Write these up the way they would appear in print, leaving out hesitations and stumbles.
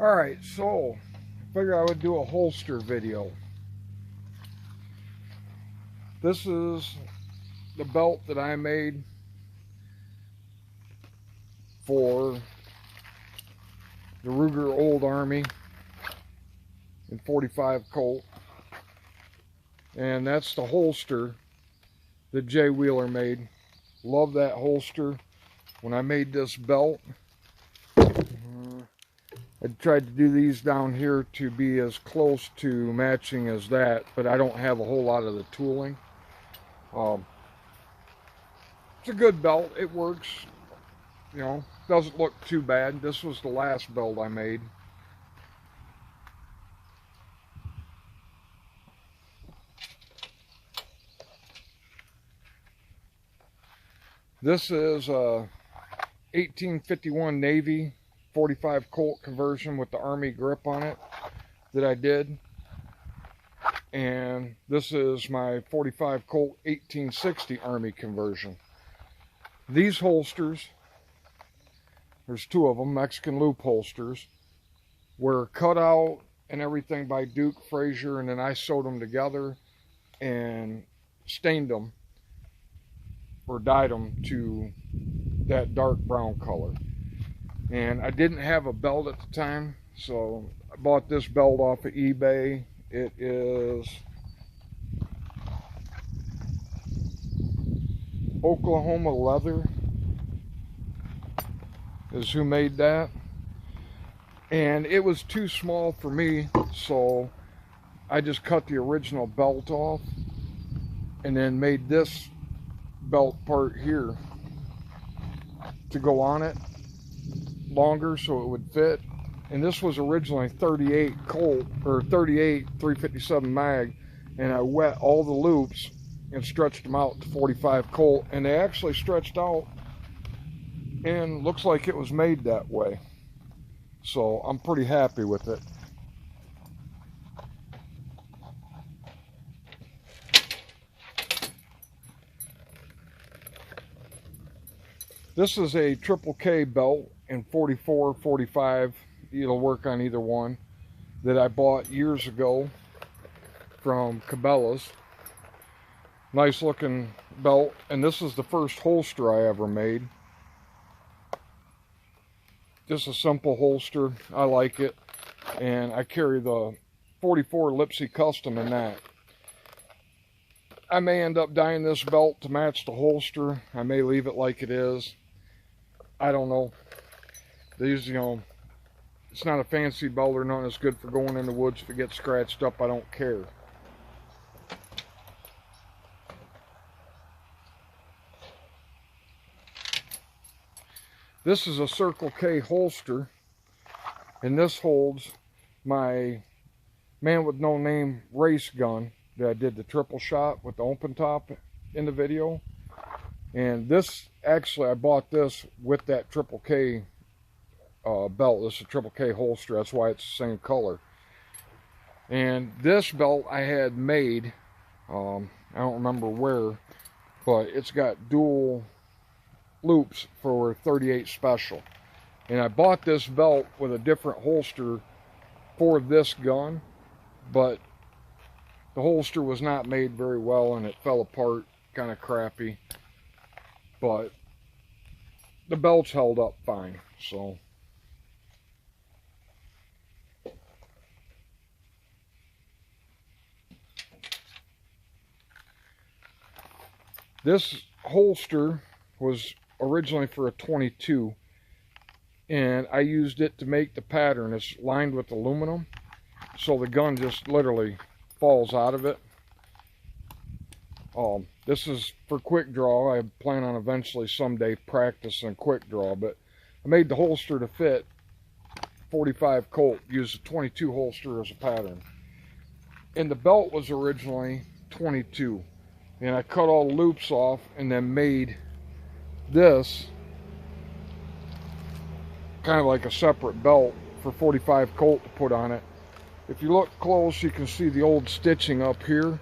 Alright, so figured I would do a holster video. This is the belt that I made for the Ruger Old Army in 45 Colt, and that's the holster that Jay Wheeler made. Love that holster. When I made this belt, I tried to do these down here to be as close to matching as that, but I don't have a whole lot of the tooling. It's a good belt. It works, you know, doesn't look too bad. This was the last belt I made. This is a 1851 Navy 45 Colt conversion with the Army grip on it that I did. And this is my 45 Colt 1860 Army conversion. These holsters, there's two of them, Mexican loop holsters, were cut out and everything by Duke Frazier, and then I sewed them together and stained them or dyed them to that dark brown color. And I didn't have a belt at the time, so I bought this belt off of eBay. It is Oklahoma Leather is who made that, and it was too small for me, so I just cut the original belt off and then made this belt part here to go on it longer so it would fit. And this was originally 38 Colt, or 38 357 mag, and I wet all the loops and stretched them out to 45 Colt, and they actually stretched out and looks like it was made that way, so I'm pretty happy with it. This is a Triple K belt in 44, 45. It'll work on either one, that I bought years ago from Cabela's. Nice looking belt, and this is the first holster I ever made. Just a simple holster. I like it, and I carry the 44 Lipsy Custom in that. I may end up dyeing this belt to match the holster. I may leave it like it is. I don't know. These, you know, it's not a fancy belt or nothing. It's good for going in the woods. If it gets scratched up, I don't care. This is a Circle K holster, and this holds my Man with No Name race gun that I did the triple shot with the open top in the video. And this, actually, I bought this with that Triple K belt. This is a Triple K holster. That's why it's the same color. And this belt I had made, I don't remember where, but it's got dual loops for 38 Special. And I bought this belt with a different holster for this gun, but the holster was not made very well and it fell apart, kind of crappy. But the belts held up fine, so. This holster was originally for a 22, and I used it to make the pattern. It's lined with aluminum, so the gun just literally falls out of it. This is for quick draw. I plan on eventually someday practicing quick draw, but I made the holster to fit 45 Colt, used a 22 holster as a pattern. And the belt was originally 22, and I cut all the loops off and then made this kind of like a separate belt for 45 Colt to put on it. If you look close, you can see the old stitching up here,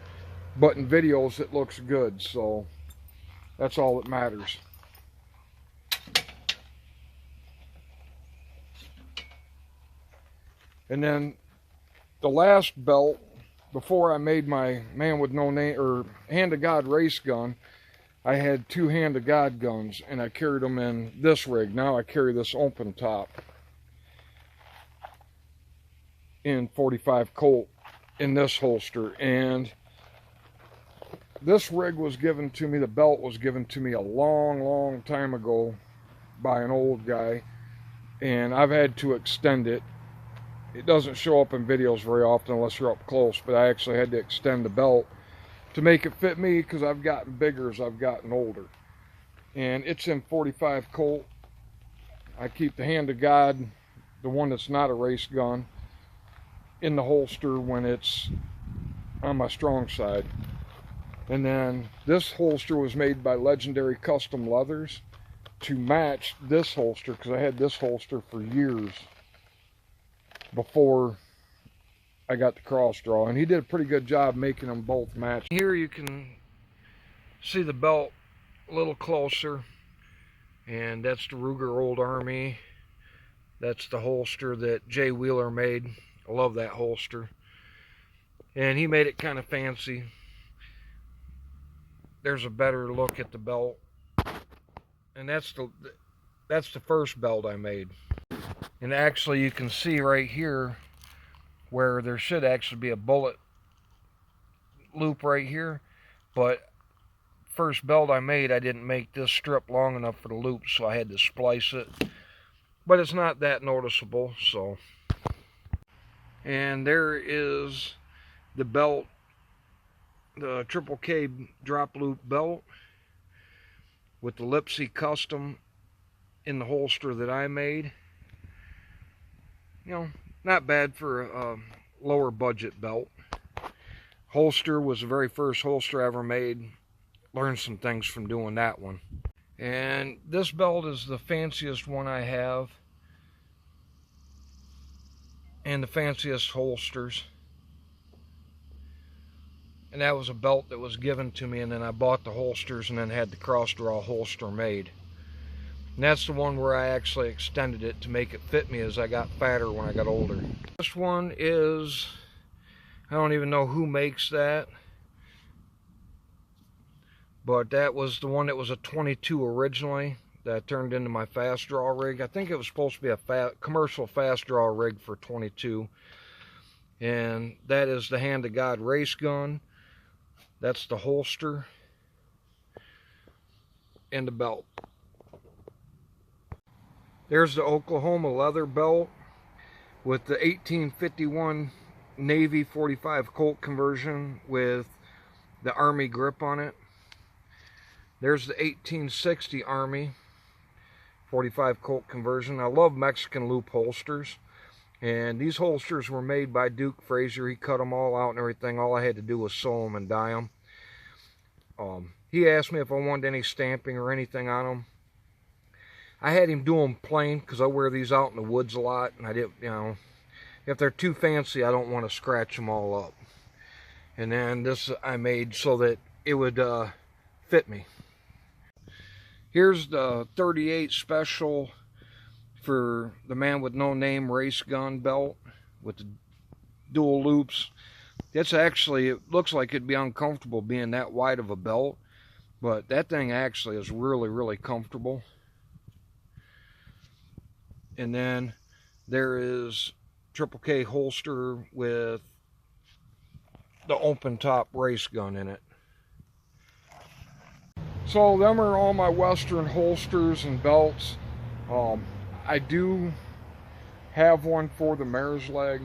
but in videos it looks good, so that's all that matters. And then the last belt, before I made my Man with No Name or Hand of God race gun, I had 2 Hand of God guns, and I carried them in this rig. Now I carry this open top in 45 Colt in this holster. And this rig was given to me, the belt was given to me a long time ago by an old guy, and I've had to extend it. It doesn't show up in videos very often unless you're up close, but I actually had to extend the belt to make it fit me because I've gotten bigger as I've gotten older. And it's in 45 Colt. I keep the Hand of God, the one that's not a race gun, in the holster when it's on my strong side. And then this holster was made by Legendary Custom Leathers to match this holster, because I had this holster for years before I got the cross draw, and he did a pretty good job making them both match. Here you can see the belt a little closer, and that's the Ruger Old Army. That's the holster that Jay Wheeler made. I love that holster, and he made it kind of fancy. There's a better look at the belt, and that's the first belt I made. And actually you can see right here where there should actually be a bullet loop right here, but first belt I made, I didn't make this strip long enough for the loop, so I had to splice it, but it's not that noticeable. So, and there is the belt, the Triple K drop loop belt with the Lipsy Custom in the holster that I made. You know, not bad for a lower budget belt. Holster was the very first holster I ever made. Learned some things from doing that one. And this belt is the fanciest one I have, and the fanciest holsters. And that was a belt that was given to me, and then I bought the holsters and then had the cross draw holster made. And that's the one where I actually extended it to make it fit me as I got fatter when I got older. This one is, I don't even know who makes that, but that was the one that was a 22 originally that I turned into my fast draw rig. I think it was supposed to be a commercial fast draw rig for 22. And that is the Hand of God race gun. That's the holster and the belt. There's the Oklahoma leather belt with the 1851 Navy 45 Colt conversion with the Army grip on it. There's the 1860 Army 45 Colt conversion. I love Mexican loop holsters, and these holsters were made by Duke Frazier. He cut them all out and everything. All I had to do was sew them and dye them. He asked me if I wanted any stamping or anything on them. I had him do them plain because I wear these out in the woods a lot, and I didn't, you know, if they're too fancy, I don't want to scratch them all up. And then this I made so that it would fit me. Here's the 38 special for the Man with No Name race gun belt with the dual loops. It's actually, it looks like it'd be uncomfortable being that wide of a belt, but that thing actually is really comfortable. And then there is Triple K holster with the open top race gun in it. So them are all my Western holsters and belts. I do have one for the mare's leg.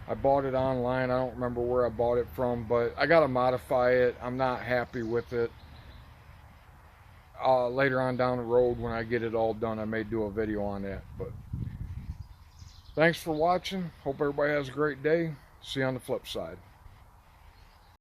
I bought it online. I don't remember where I bought it from, but I got to modify it. I'm not happy with it. Later on down the road when I get it all done, I may do a video on that. But thanks for watching. Hope everybody has a great day. See you on the flip side.